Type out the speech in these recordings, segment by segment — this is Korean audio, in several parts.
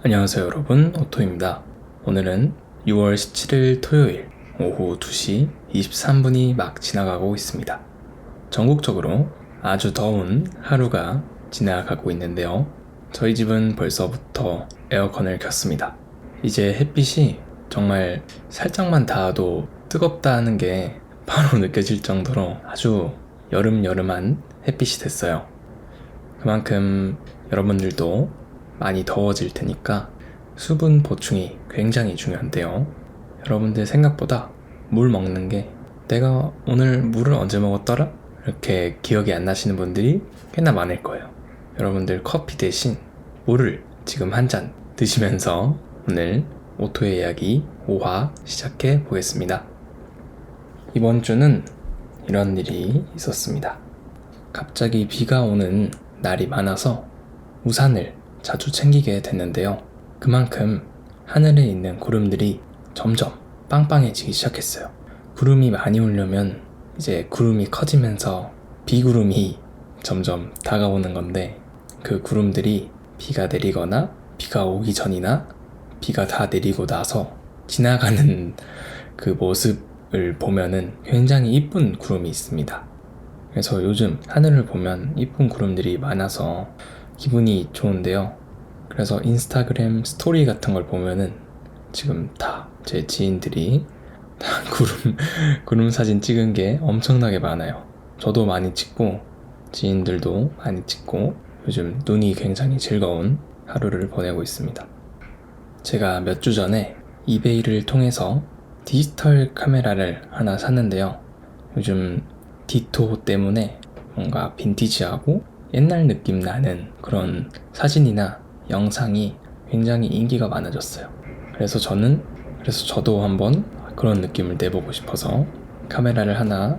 안녕하세요 여러분, 오토입니다. 오늘은 6월 17일 토요일 오후 2시 23분이 막 지나가고 있습니다. 전국적으로 아주 더운 하루가 지나가고 있는데요. 저희 집은 벌써부터 에어컨을 켰습니다. 이제 햇빛이 정말 살짝만 닿아도 뜨겁다는 게 바로 느껴질 정도로 아주 여름한 햇빛이 됐어요. 그만큼 여러분들도 많이 더워질 테니까 수분 보충이 굉장히 중요한데요. 여러분들 생각보다 물 먹는 게 내가 오늘 물을 언제 먹었더라? 이렇게 기억이 안 나시는 분들이 꽤나 많을 거예요. 여러분들 커피 대신 물을 지금 한 잔 드시면서 오늘 오토의 이야기 5화 시작해 보겠습니다. 이번 주는 이런 일이 있었습니다. 갑자기 비가 오는 날이 많아서 우산을 자주 챙기게 됐는데요. 그만큼 하늘에 있는 구름들이 점점 빵빵해지기 시작했어요. 구름이 많이 오려면 이제 구름이 커지면서 비구름이 점점 다가오는 건데, 그 구름들이 비가 내리거나 비가 오기 전이나 비가 다 내리고 나서 지나가는 그 모습을 보면은 굉장히 이쁜 구름이 있습니다. 그래서 요즘 하늘을 보면 이쁜 구름들이 많아서 기분이 좋은데요. 그래서 인스타그램 스토리 같은 걸 보면은 지금 다 제 지인들이 다 구름 사진 찍은 게 엄청나게 많아요. 저도 많이 찍고 지인들도 많이 찍고 요즘 눈이 굉장히 즐거운 하루를 보내고 있습니다. 제가 몇 주 전에 이베이를 통해서 디지털 카메라를 하나 샀는데요. 요즘 디토 때문에 뭔가 빈티지하고 옛날 느낌 나는 그런 사진이나 영상이 굉장히 인기가 많아졌어요. 그래서 저도 한번 그런 느낌을 내보고 싶어서 카메라를 하나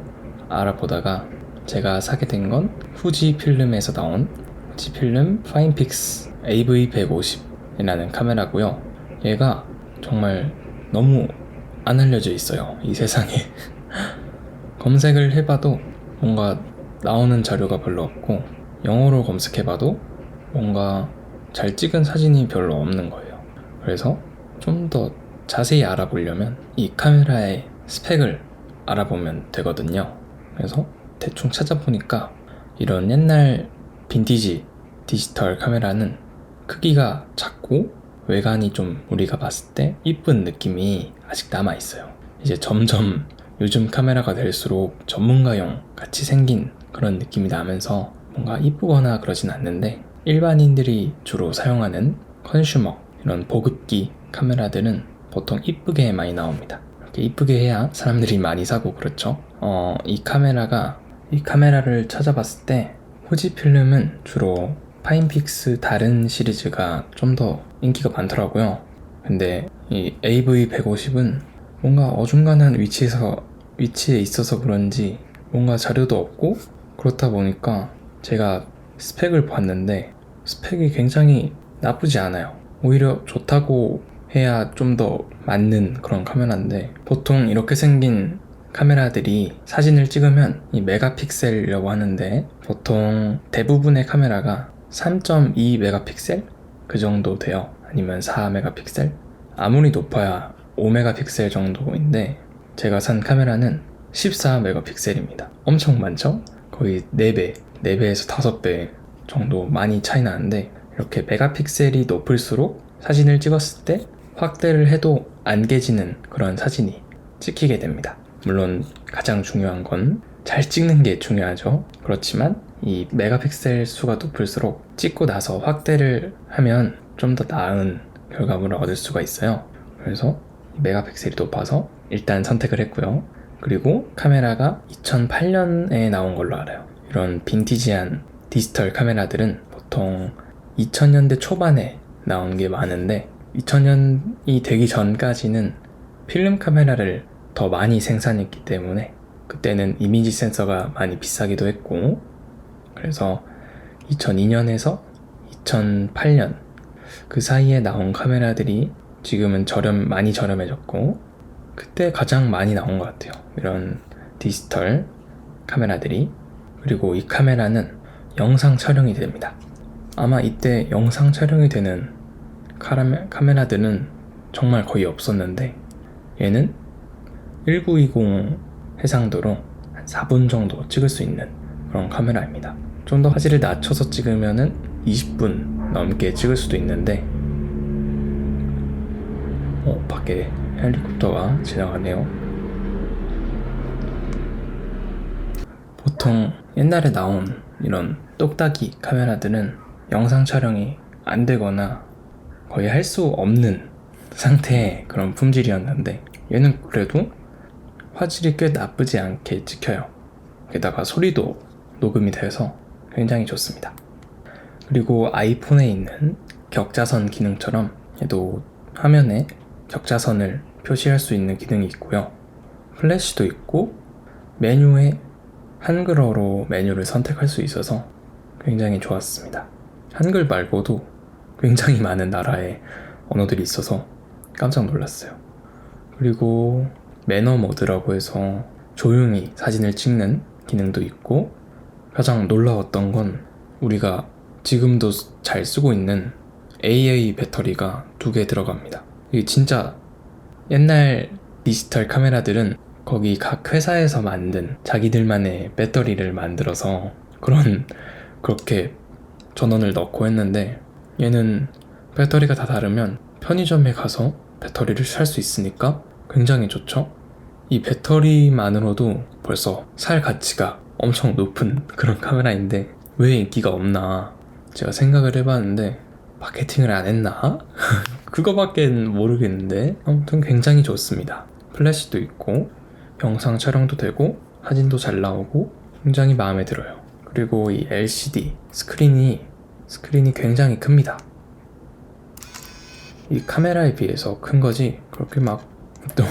알아보다가 제가 사게 된 건 후지필름에서 나온 후지필름 파인픽스 AV150이라는 카메라고요. 얘가 정말 너무 안 알려져 있어요, 이 세상에. 검색을 해봐도 뭔가 나오는 자료가 별로 없고, 영어로 검색해봐도 뭔가 잘 찍은 사진이 별로 없는 거예요. 그래서 좀 더 자세히 알아보려면 이 카메라의 스펙을 알아보면 되거든요. 그래서 대충 찾아보니까 이런 옛날 빈티지 디지털 카메라는 크기가 작고 외관이 좀 우리가 봤을 때 이쁜 느낌이 아직 남아있어요. 이제 점점 요즘 카메라가 될수록 전문가용 같이 생긴 그런 느낌이 나면서 뭔가 이쁘거나 그러진 않는데, 일반인들이 주로 사용하는 컨슈머, 이런 보급기 카메라들은 보통 이쁘게 많이 나옵니다. 이렇게 이쁘게 해야 사람들이 많이 사고 그렇죠. 이 카메라를 찾아봤을 때 후지필름은 주로 파인픽스 다른 시리즈가 좀 더 인기가 많더라고요. 근데 이 AV150은 뭔가 어중간한 위치에 있어서 그런지 뭔가 자료도 없고, 그렇다 보니까 제가 스펙을 봤는데 스펙이 굉장히 나쁘지 않아요. 오히려 좋다고 해야 좀 더 맞는 그런 카메라인데, 보통 이렇게 생긴 카메라들이 사진을 찍으면 이 메가픽셀이라고 하는데, 보통 대부분의 카메라가 3.2 메가픽셀? 그 정도 돼요. 아니면 4 메가픽셀? 아무리 높아야 5 메가픽셀 정도인데, 제가 산 카메라는 14 메가픽셀입니다. 엄청 많죠? 거의 4배에서 5배 정도 많이 차이 나는데, 이렇게 메가픽셀이 높을수록 사진을 찍었을 때 확대를 해도 안 깨지는 그런 사진이 찍히게 됩니다. 물론 가장 중요한 건 잘 찍는 게 중요하죠. 그렇지만 이 메가픽셀 수가 높을수록 찍고 나서 확대를 하면 좀 더 나은 결과물을 얻을 수가 있어요. 그래서 메가픽셀이 높아서 일단 선택을 했고요. 그리고 카메라가 2008년에 나온 걸로 알아요. 이런 빈티지한 디지털 카메라들은 보통 2000년대 초반에 나온 게 많은데, 2000년이 되기 전까지는 필름 카메라를 더 많이 생산했기 때문에 그때는 이미지 센서가 많이 비싸기도 했고, 그래서 2002년에서 2008년 그 사이에 나온 카메라들이 지금은 많이 저렴해졌고, 그때 가장 많이 나온 것 같아요, 이런 디지털 카메라들이. 그리고 이 카메라는 영상 촬영이 됩니다. 아마 이때 영상 촬영이 되는 카메라들은 정말 거의 없었는데 얘는 1920 해상도로 한 4분 정도 찍을 수 있는 그런 카메라입니다. 좀 더 화질을 낮춰서 찍으면은 20분 넘게 찍을 수도 있는데 밖에 헬리콥터가 지나가네요. 보통 옛날에 나온 이런 똑딱이 카메라들은 영상 촬영이 안 되거나 거의 할 수 없는 상태의 그런 품질이었는데 얘는 그래도 화질이 꽤 나쁘지 않게 찍혀요. 게다가 소리도 녹음이 돼서 굉장히 좋습니다. 그리고 아이폰에 있는 격자선 기능처럼 얘도 화면에 격자선을 표시할 수 있는 기능이 있고요. 플래시도 있고 메뉴에 한글어로 메뉴를 선택할 수 있어서 굉장히 좋았습니다. 한글 말고도 굉장히 많은 나라의 언어들이 있어서 깜짝 놀랐어요. 그리고 매너 모드라고 해서 조용히 사진을 찍는 기능도 있고, 가장 놀라웠던 건 우리가 지금도 잘 쓰고 있는 AA 배터리가 2개 들어갑니다. 이게 진짜 옛날 디지털 카메라들은 거기 각 회사에서 만든 자기들만의 배터리를 만들어서 그렇게 전원을 넣고 했는데, 얘는 배터리가 다 다르면 편의점에 가서 배터리를 살 수 있으니까 굉장히 좋죠. 이 배터리만으로도 벌써 살 가치가 엄청 높은 그런 카메라인데 왜 인기가 없나 제가 생각을 해봤는데, 마케팅을 안 했나? 그거밖에 모르겠는데 아무튼 굉장히 좋습니다. 플래시도 있고 영상 촬영도 되고 사진도 잘 나오고 굉장히 마음에 들어요. 그리고 이 LCD 스크린이 굉장히 큽니다. 이 카메라에 비해서 큰 거지 그렇게 막 또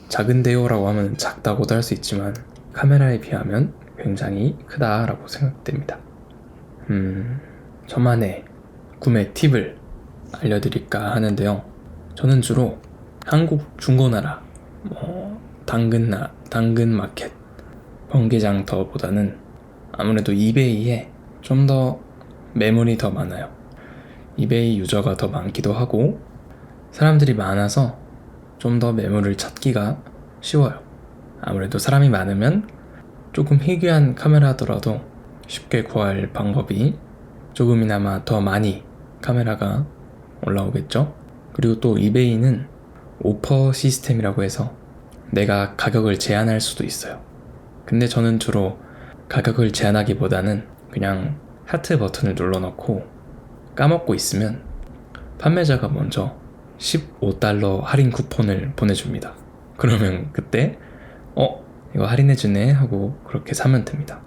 작은데요 라고 하면 작다고도 할 수 있지만 카메라에 비하면 굉장히 크다라고 생각됩니다. 저만의 구매 팁을 알려드릴까 하는데요. 저는 주로 한국 중고나라, 당근마켓, 번개장터보다는 아무래도 이베이에 좀 더 매물이 더 많아요. 이베이 유저가 더 많기도 하고 사람들이 많아서 좀 더 매물을 찾기가 쉬워요. 아무래도 사람이 많으면 조금 희귀한 카메라더라도 쉽게 구할 방법이 조금이나마 더 많이 카메라가 올라오겠죠. 그리고 또 이베이는 오퍼 시스템이라고 해서 내가 가격을 제한할 수도 있어요. 근데 저는 주로 가격을 제한하기보다는 그냥 하트 버튼을 눌러놓고 까먹고 있으면 판매자가 먼저 $15 할인 쿠폰을 보내줍니다. 그러면 그때 이거 할인해주네 하고 그렇게 사면 됩니다.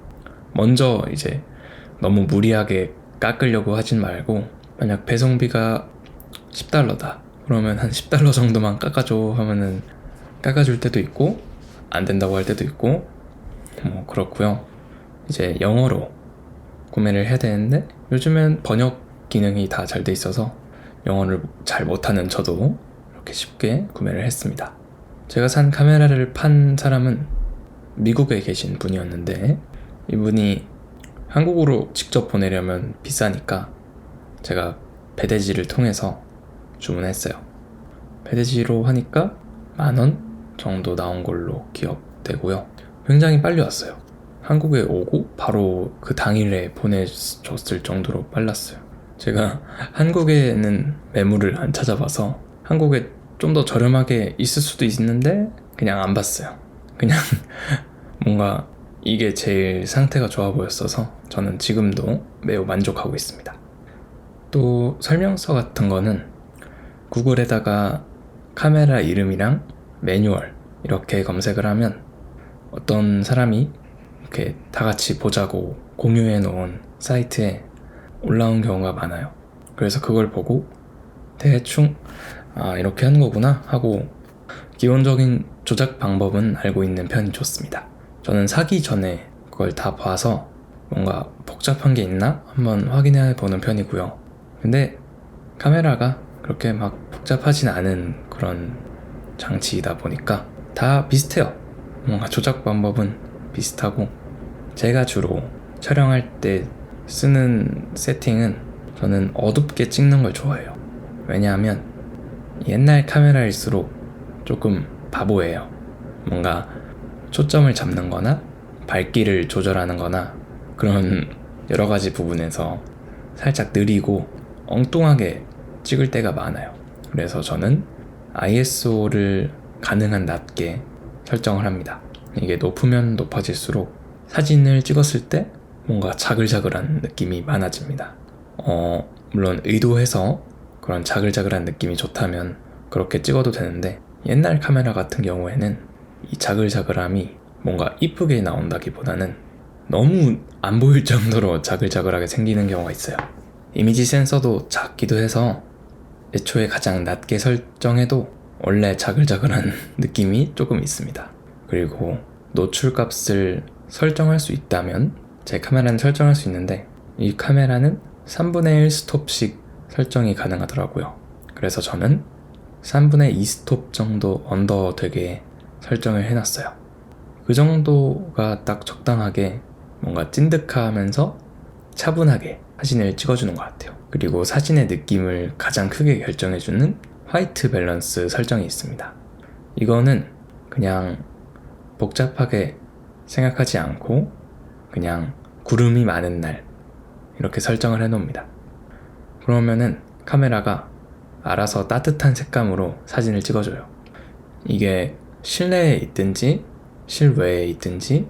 먼저 이제 너무 무리하게 깎으려고 하진 말고, 만약 배송비가 $10다 그러면 한 $10 정도만 깎아줘 하면은 깎아줄 때도 있고 안 된다고 할 때도 있고 그렇고요. 이제 영어로 구매를 해야 되는데 요즘엔 번역 기능이 다 잘 돼 있어서 영어를 잘 못하는 저도 이렇게 쉽게 구매를 했습니다. 제가 산 카메라를 판 사람은 미국에 계신 분이었는데 이분이 한국으로 직접 보내려면 비싸니까 제가 배대지를 통해서 주문했어요. 배대지로 하니까 10,000원 정도 나온 걸로 기억되고요. 굉장히 빨리 왔어요. 한국에 오고 바로 그 당일에 보내줬을 정도로 빨랐어요. 제가 한국에는 매물을 안 찾아봐서 한국에 좀 더 저렴하게 있을 수도 있는데 그냥 안 봤어요. 그냥 뭔가 이게 제일 상태가 좋아 보였어서 저는 지금도 매우 만족하고 있습니다. 또 설명서 같은 거는 구글에다가 카메라 이름이랑 매뉴얼 이렇게 검색을 하면 어떤 사람이 이렇게 다 같이 보자고 공유해 놓은 사이트에 올라온 경우가 많아요. 그래서 그걸 보고 대충 이렇게 하는 거구나 하고 기본적인 조작 방법은 알고 있는 편이 좋습니다. 저는 사기 전에 그걸 다 봐서 뭔가 복잡한 게 있나 한번 확인해 보는 편이고요. 근데 카메라가 그렇게 막 복잡하진 않은 그런 장치이다 보니까 다 비슷해요. 뭔가 조작 방법은 비슷하고, 제가 주로 촬영할 때 쓰는 세팅은 저는 어둡게 찍는 걸 좋아해요. 왜냐하면 옛날 카메라일수록 조금 바보예요. 뭔가 초점을 잡는 거나 밝기를 조절하는 거나 그런 여러 가지 부분에서 살짝 느리고 엉뚱하게 찍을 때가 많아요. 그래서 저는 ISO를 가능한 낮게 설정을 합니다. 이게 높으면 높아질수록 사진을 찍었을 때 뭔가 자글자글한 느낌이 많아집니다. 물론 의도해서 그런 자글자글한 느낌이 좋다면 그렇게 찍어도 되는데, 옛날 카메라 같은 경우에는 이 자글자글함이 뭔가 이쁘게 나온다기보다는 너무 안 보일 정도로 자글자글하게 생기는 경우가 있어요. 이미지 센서도 작기도 해서 애초에 가장 낮게 설정해도 원래 자글자글한 느낌이 조금 있습니다. 그리고 노출값을 설정할 수 있다면 제 카메라는 설정할 수 있는데, 이 카메라는 3분의 1 스톱씩 설정이 가능하더라고요. 그래서 저는 3분의 2 스톱 정도 언더 되게 설정을 해놨어요. 그 정도가 딱 적당하게 뭔가 찐득하면서 차분하게 사진을 찍어주는 것 같아요. 그리고 사진의 느낌을 가장 크게 결정해주는 화이트 밸런스 설정이 있습니다. 이거는 그냥 복잡하게 생각하지 않고 그냥 구름이 많은 날 이렇게 설정을 해놓습니다. 그러면은 카메라가 알아서 따뜻한 색감으로 사진을 찍어줘요. 이게 실내에 있든지 실외에 있든지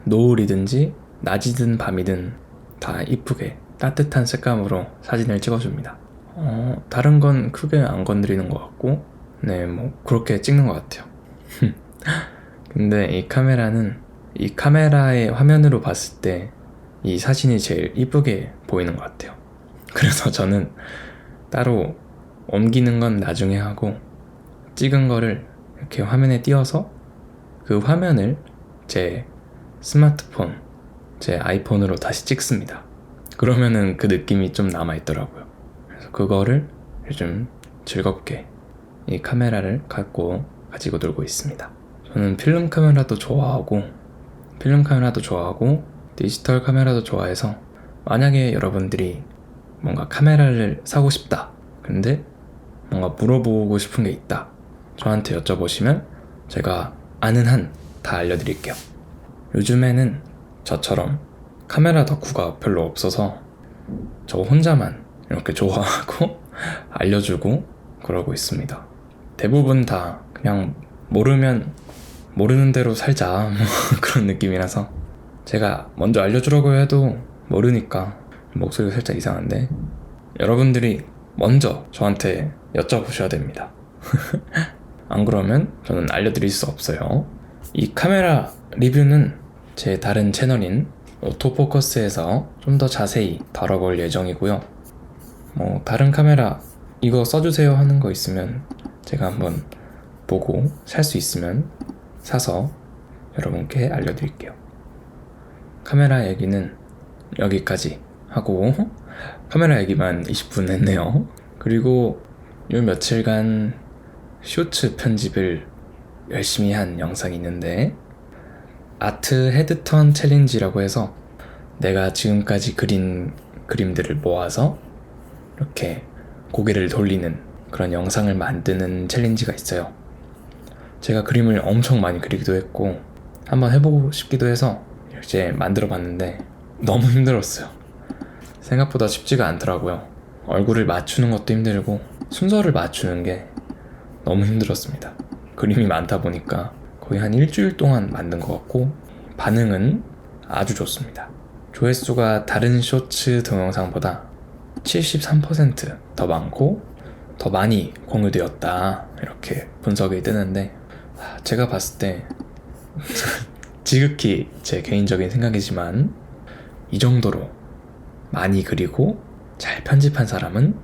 노을이든지 낮이든 밤이든 다 이쁘게 따뜻한 색감으로 사진을 찍어줍니다. 다른 건 크게 안 건드리는 것 같고, 네, 뭐 그렇게 찍는 것 같아요. 근데 이 카메라는 이 카메라의 화면으로 봤을 때 이 사진이 제일 이쁘게 보이는 것 같아요. 그래서 저는 따로 옮기는 건 나중에 하고, 찍은 거를 이렇게 화면에 띄워서 그 화면을 제 스마트폰, 제 아이폰으로 다시 찍습니다. 그러면은 그 느낌이 좀 남아있더라고요. 그래서 그거를 요즘 즐겁게 이 카메라를 가지고 놀고 있습니다. 저는 필름 카메라도 좋아하고 디지털 카메라도 좋아해서, 만약에 여러분들이 뭔가 카메라를 사고 싶다, 근데 뭔가 물어보고 싶은 게 있다, 저한테 여쭤보시면 제가 아는 한 다 알려드릴게요. 요즘에는 저처럼 카메라 덕후가 별로 없어서 저 혼자만 이렇게 좋아하고 알려주고 그러고 있습니다. 대부분 다 그냥 모르는 대로 살자 그런 느낌이라서, 제가 먼저 알려주라고 해도 모르니까 목소리가 살짝 이상한데, 여러분들이 먼저 저한테 여쭤보셔야 됩니다. 안 그러면 저는 알려드릴 수 없어요. 이 카메라 리뷰는 제 다른 채널인 오토포커스에서 좀 더 자세히 다뤄볼 예정이고요. 뭐 다른 카메라 이거 써주세요 하는 거 있으면 제가 한번 보고 살 수 있으면 사서 여러분께 알려드릴게요. 카메라 얘기는 여기까지 하고, 카메라 얘기만 20분 했네요. 그리고 요 며칠간 쇼츠 편집을 열심히 한 영상이 있는데, 아트 헤드턴 챌린지라고 해서 내가 지금까지 그린 그림들을 모아서 이렇게 고개를 돌리는 그런 영상을 만드는 챌린지가 있어요. 제가 그림을 엄청 많이 그리기도 했고 한번 해보고 싶기도 해서 이제 만들어 봤는데 너무 힘들었어요. 생각보다 쉽지가 않더라고요. 얼굴을 맞추는 것도 힘들고 순서를 맞추는 게 너무 힘들었습니다. 그림이 많다 보니까 거의 한 일주일 동안 만든 것 같고, 반응은 아주 좋습니다. 조회수가 다른 쇼츠 동영상보다 73% 더 많고 더 많이 공유되었다, 이렇게 분석이 뜨는데, 제가 봤을 때 지극히 제 개인적인 생각이지만 이 정도로 많이 그리고 잘 편집한 사람은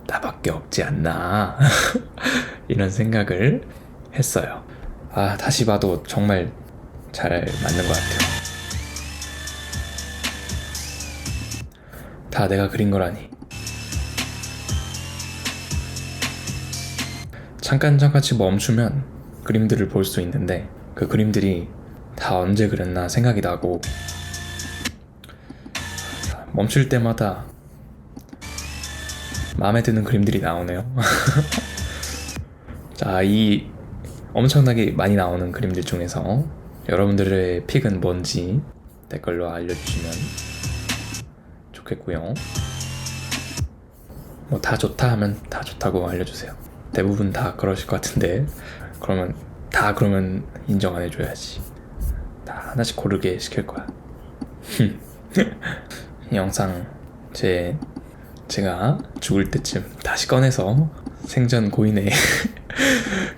나밖에 없지 않나 이런 생각을 했어요. 다시 봐도 정말 잘 맞는 것 같아요. 다 내가 그린 거라니. 잠깐씩 멈추면 그림들을 볼 수 있는데, 그 그림들이 다 언제 그렸나 생각이 나고, 멈출 때마다 마음에 드는 그림들이 나오네요. 자, 이 엄청나게 많이 나오는 그림들 중에서 여러분들의 픽은 뭔지 댓글로 알려주시면 좋겠고요. 뭐 다 좋다 하면 다 좋다고 알려주세요. 대부분 다 그러실 것 같은데 그러면 인정 안 해줘야지. 다 하나씩 고르게 시킬 거야. 이 영상 제가 죽을 때쯤 다시 꺼내서 생전 고인의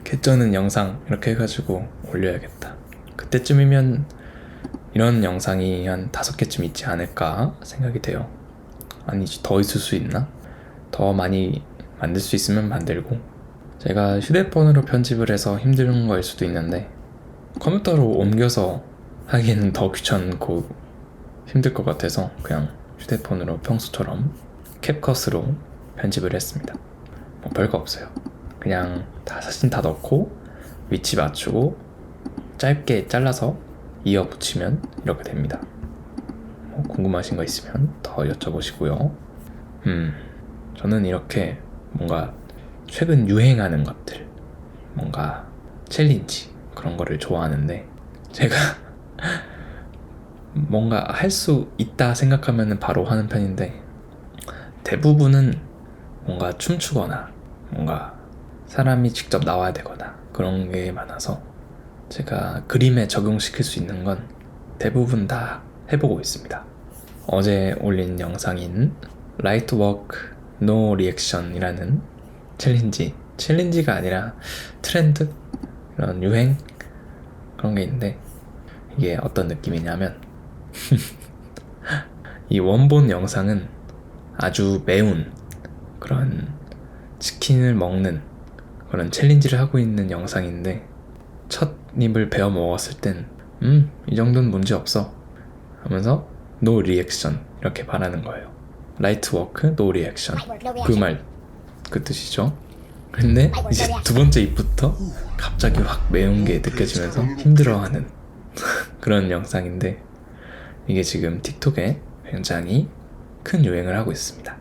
개쩌는 영상 이렇게 해가지고 올려야겠다. 그때쯤이면 이런 영상이 한 5개쯤 있지 않을까 생각이 돼요. 아니지, 더 있을 수 있나? 더 많이 만들 수 있으면 만들고, 제가 휴대폰으로 편집을 해서 힘든 거일 수도 있는데 컴퓨터로 옮겨서 하기에는 더 귀찮고 힘들 것 같아서 그냥 휴대폰으로 평소처럼 캡컷으로 편집을 했습니다. 뭐 별거 없어요. 그냥 다 사진 다 넣고 위치 맞추고 짧게 잘라서 이어 붙이면 이렇게 됩니다. 뭐 궁금하신 거 있으면 더 여쭤보시고요. 저는 이렇게 뭔가 최근 유행하는 것들, 뭔가 챌린지 그런 거를 좋아하는데, 제가 뭔가 할 수 있다 생각하면 바로 하는 편인데 대부분은 뭔가 춤추거나 뭔가 사람이 직접 나와야 되거나 그런 게 많아서 제가 그림에 적용시킬 수 있는 건 대부분 다 해보고 있습니다. 어제 올린 영상인 Light Work No Reaction 이라는 챌린지가 아니라 트렌드? 이런 유행? 그런 게 있는데, 이게 어떤 느낌이냐면 이 원본 영상은 아주 매운 그런 치킨을 먹는 그런 챌린지를 하고 있는 영상인데, 첫 입을 베어 먹었을 땐 이 정도는 문제 없어 하면서 No reaction 이렇게 말하는 거예요. Light work, no reaction. 그 뜻이죠. 근데 이제 두 번째 입부터 갑자기 확 매운 게 느껴지면서 힘들어하는 그런 영상인데, 이게 지금 틱톡에 굉장히 큰 유행을 하고 있습니다.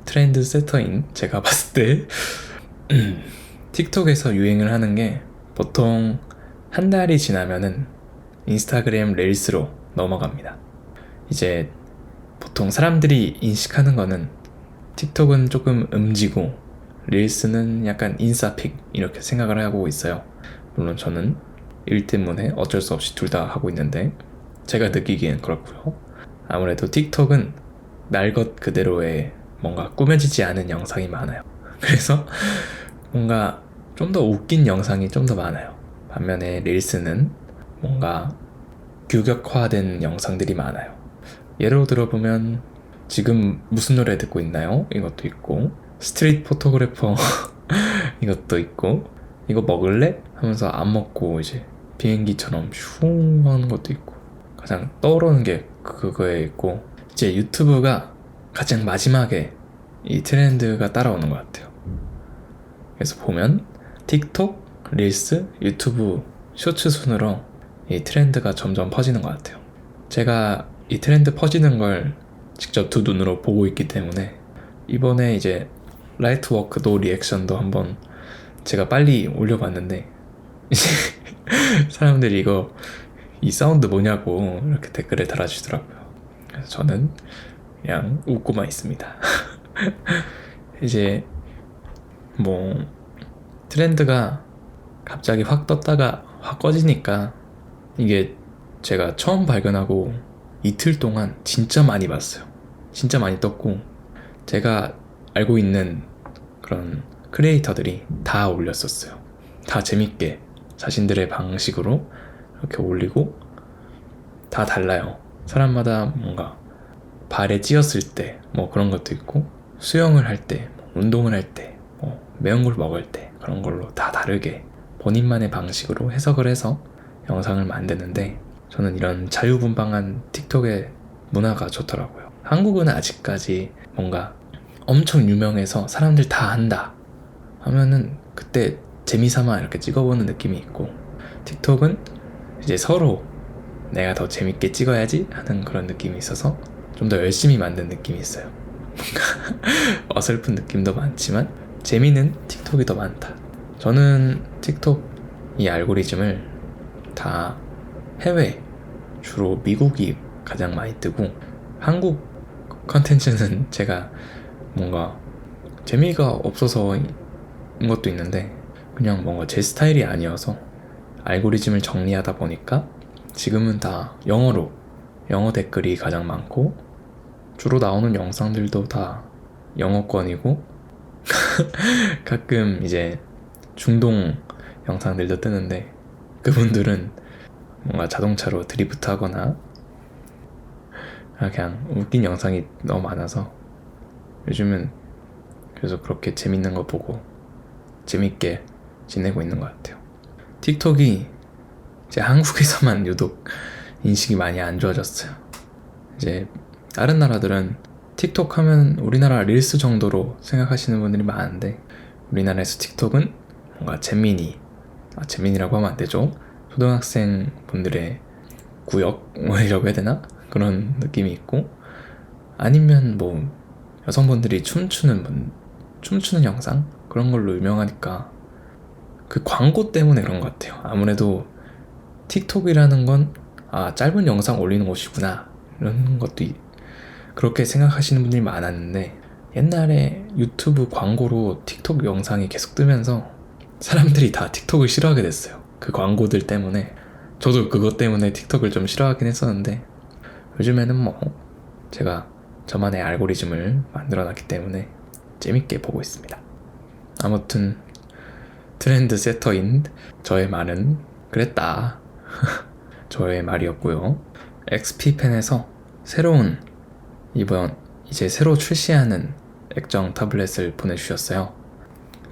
트렌드 세터인 제가 봤을 때 틱톡에서 유행을 하는 게 보통 한 달이 지나면은 인스타그램 릴스로 넘어갑니다. 이제 보통 사람들이 인식하는 거는 틱톡은 조금 음지고 릴스는 약간 인싸픽 이렇게 생각을 하고 있어요. 물론 저는 일 때문에 어쩔 수 없이 둘 다 하고 있는데 제가 느끼기엔 그렇고요. 아무래도 틱톡은 날 것 그대로의 뭔가 꾸며지지 않은 영상이 많아요. 그래서 뭔가 좀 더 웃긴 영상이 좀 더 많아요. 반면에 릴스는 뭔가 규격화된 영상들이 많아요. 예로 들어보면 지금 무슨 노래 듣고 있나요? 이것도 있고, 스트릿 포토그래퍼 이것도 있고, 이거 먹을래? 하면서 안 먹고 이제 비행기처럼 슝 하는 것도 있고, 가장 떠오르는 게 그거에 있고, 이제 유튜브가 가장 마지막에 이 트렌드가 따라오는 것 같아요. 그래서 보면 틱톡, 릴스, 유튜브 쇼츠 순으로 이 트렌드가 점점 퍼지는 것 같아요. 제가 이 트렌드 퍼지는 걸 직접 두 눈으로 보고 있기 때문에 이번에 이제 라이트 워크 노 리액션도 한번 제가 빨리 올려봤는데 이제 사람들이 이 사운드 뭐냐고 이렇게 댓글에 달아주더라고요. 그래서 저는 그냥 웃고만 있습니다. 이제 뭐 트렌드가 갑자기 확 떴다가 확 꺼지니까, 이게 제가 처음 발견하고 이틀 동안 진짜 많이 봤어요. 진짜 많이 떴고, 제가 알고 있는 그런 크리에이터들이 다 올렸었어요. 다 재밌게 자신들의 방식으로 이렇게 올리고, 다 달라요. 사람마다 뭔가 발에 찧었을 때 뭐 그런 것도 있고, 수영을 할 때, 운동을 할 때, 뭐 매운 걸 먹을 때, 그런 걸로 다 다르게 본인만의 방식으로 해석을 해서 영상을 만드는데, 저는 이런 자유분방한 틱톡의 문화가 좋더라고요. 한국은 아직까지 뭔가 엄청 유명해서 사람들 다 한다 하면은 그때 재미삼아 이렇게 찍어보는 느낌이 있고, 틱톡은 이제 서로 내가 더 재밌게 찍어야지 하는 그런 느낌이 있어서 좀 더 열심히 만든 느낌이 있어요. 어설픈 느낌도 많지만 재미는 틱톡이 더 많다. 저는 틱톡 이 알고리즘을 다 해외, 주로 미국이 가장 많이 뜨고, 한국 컨텐츠는 제가 뭔가 재미가 없어서인 것도 있는데 그냥 뭔가 제 스타일이 아니어서 알고리즘을 정리하다 보니까 지금은 다 영어 댓글이 가장 많고, 주로 나오는 영상들도 다 영어권이고 가끔 이제 중동 영상들도 뜨는데 그분들은 뭔가 자동차로 드리프트 하거나 그냥 웃긴 영상이 너무 많아서 요즘은 계속 그렇게 재밌는 거 보고 재밌게 지내고 있는 것 같아요. 틱톡이 이제 한국에서만 유독 인식이 많이 안 좋아졌어요. 이제 다른 나라들은 틱톡 하면 우리나라 릴스 정도로 생각하시는 분들이 많은데, 우리나라에서 틱톡은 뭔가 재민이라고 하면 안 되죠. 초등학생 분들의 구역이라고 해야 되나? 그런 느낌이 있고, 아니면 뭐 여성분들이 춤추는 영상? 그런 걸로 유명하니까 그 광고 때문에 그런 것 같아요. 아무래도 틱톡이라는 건 짧은 영상 올리는 곳이구나 이런 것도 그렇게 생각하시는 분들이 많았는데, 옛날에 유튜브 광고로 틱톡 영상이 계속 뜨면서 사람들이 다 틱톡을 싫어하게 됐어요. 그 광고들 때문에. 저도 그것 때문에 틱톡을 좀 싫어하긴 했었는데, 요즘에는 뭐 제가 저만의 알고리즘을 만들어놨기 때문에 재밌게 보고 있습니다. 아무튼 트렌드 세터인 저의 말은 그랬다. 저의 말이었고요. XP펜에서 이제 새로 출시하는 액정 타블렛을 보내주셨어요.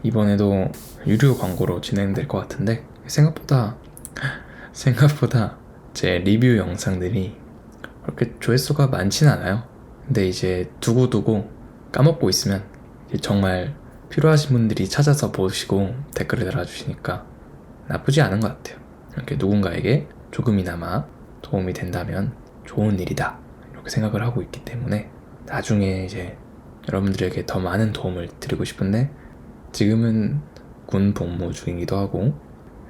이번에도 유료 광고로 진행될 것 같은데, 생각보다 제 리뷰 영상들이 그렇게 조회수가 많진 않아요. 근데 이제 두고두고 까먹고 있으면 정말 필요하신 분들이 찾아서 보시고 댓글을 달아주시니까 나쁘지 않은 것 같아요. 이렇게 누군가에게 조금이나마 도움이 된다면 좋은 일이다, 이렇게 생각을 하고 있기 때문에 나중에 이제 여러분들에게 더 많은 도움을 드리고 싶은데, 지금은 군 복무 중이기도 하고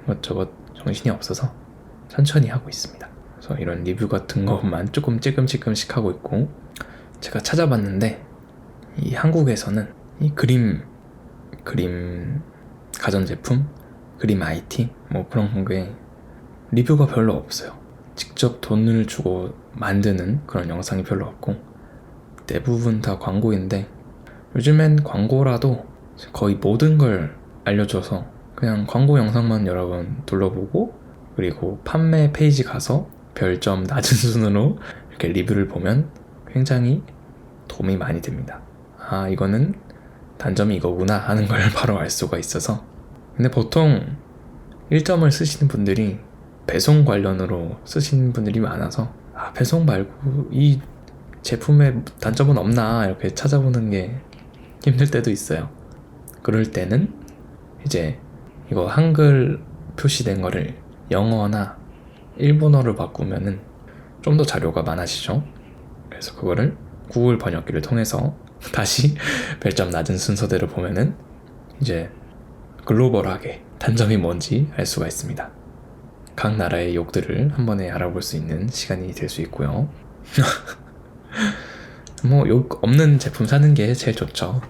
이것저것 정신이 없어서 천천히 하고 있습니다. 그래서 이런 리뷰 같은 것만 조금 찔끔찔끔씩 하고 있고, 제가 찾아봤는데 이 한국에서는 이 그림 가전제품, 그림 IT 뭐 그런 게 리뷰가 별로 없어요. 직접 돈을 주고 만드는 그런 영상이 별로 없고 대부분 다 광고인데, 요즘엔 광고라도 거의 모든 걸 알려줘서 그냥 광고 영상만 여러 번 둘러보고, 그리고 판매 페이지 가서 별점 낮은 순으로 이렇게 리뷰를 보면 굉장히 도움이 많이 됩니다. 이거는 단점이 이거구나 하는 걸 바로 알 수가 있어서. 근데 보통 1점을 쓰시는 분들이 배송 관련으로 쓰시는 분들이 많아서 배송 말고 이 제품의 단점은 없나 이렇게 찾아보는 게 힘들 때도 있어요. 그럴 때는 이제 이거 한글 표시된 거를 영어나 일본어로 바꾸면은 좀 더 자료가 많아지죠. 그래서 그거를 구글 번역기를 통해서 다시 별점 낮은 순서대로 보면은 이제 글로벌하게 단점이 뭔지 알 수가 있습니다. 각 나라의 욕들을 한 번에 알아볼 수 있는 시간이 될 수 있고요. 뭐 욕 없는 제품 사는 게 제일 좋죠.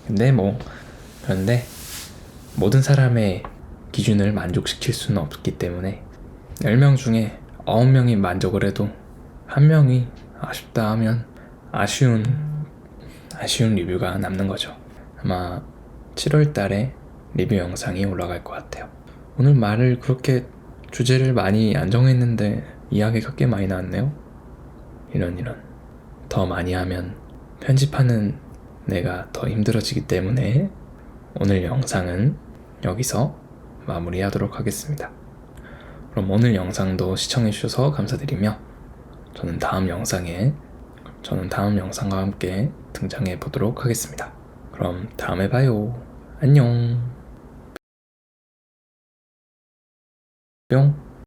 그런데 모든 사람의 기준을 만족시킬 수는 없기 때문에 10명 중에 9명이 만족을 해도 1명이 아쉽다 하면 아쉬운 리뷰가 남는 거죠. 아마 7월 달에 리뷰 영상이 올라갈 것 같아요. 오늘 말을 그렇게 주제를 많이 안 정했는데 이야기가 꽤 많이 나왔네요. 이런 더 많이 하면 편집하는 내가 더 힘들어지기 때문에 오늘 영상은 여기서 마무리하도록 하겠습니다. 그럼 오늘 영상도 시청해주셔서 감사드리며 저는 다음 영상과 함께 등장해 보도록 하겠습니다. 그럼 다음에 봐요. 안녕. 뿅.